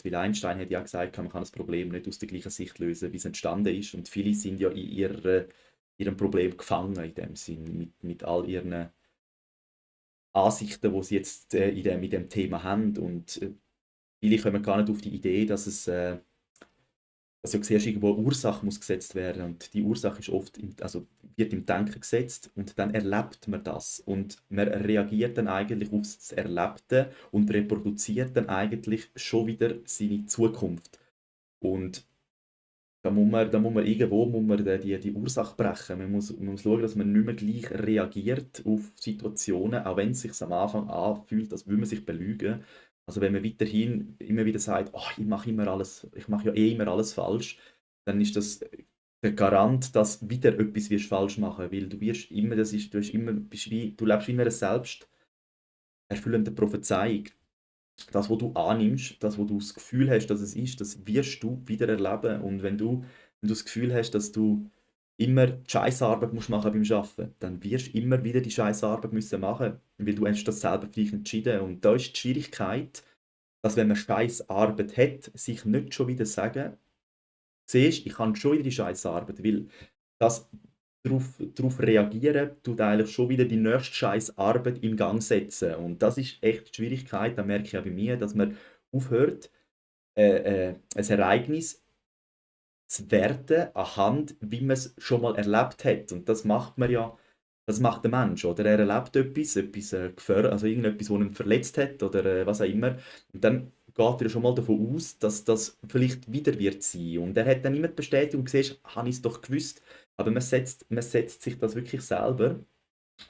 Weil Einstein hat ja gesagt, man kann das Problem nicht aus der gleichen Sicht lösen, wie es entstanden ist. Und viele sind ja in ihrem Problem gefangen in dem Sinn, mit all ihren Ansichten, die sie jetzt in dem Thema haben. Und viele kommen gar nicht auf die Idee, dass ja siehst, irgendwo eine Ursache muss gesetzt werden und die Ursache ist oft also wird im Denken gesetzt und dann erlebt man das und man reagiert dann eigentlich auf das Erlebte und reproduziert dann eigentlich schon wieder seine Zukunft. Und da muss man irgendwo die Ursache brechen. Man muss schauen, dass man nicht mehr gleich reagiert auf Situationen, auch wenn es sich am Anfang anfühlt, als würde man sich belügen. Also wenn man weiterhin immer wieder sagt, oh, ich mache ja eh immer alles falsch, dann ist das der Garant, dass wieder etwas wirst falsch machen, weil du wirst immer, du lebst wie in einer selbsterfüllenden Prophezeiung. Das, was du annimmst, das, was du das Gefühl hast, dass es ist, das wirst du wieder erleben. Und wenn du das Gefühl hast, dass du immer die Scheissarbeit musst machen beim Arbeiten, dann wirst du immer wieder die Scheissarbeit müssen machen, weil du hast das selber für dich entschieden. Und da ist die Schwierigkeit, dass wenn man Scheissarbeit hat, sich nicht schon wieder sagen, siehst, ich habe schon wieder die Scheissarbeit, weil das darauf reagieren tut eigentlich schon wieder die nächste Scheissarbeit in Gang setzen. Und das ist echt die Schwierigkeit, da merke ich ja bei mir, dass man aufhört, ein Ereignis zu werten anhand, wie man es schon mal erlebt hat. Und das macht der Mensch, oder? Er erlebt etwas also irgendetwas, das ihn verletzt hat oder was auch immer. Und dann geht er schon mal davon aus, dass das vielleicht wieder wird sein. Und er hat dann immer die Bestätigung gesehen, habe ich es doch gewusst. Aber man setzt sich das wirklich selber.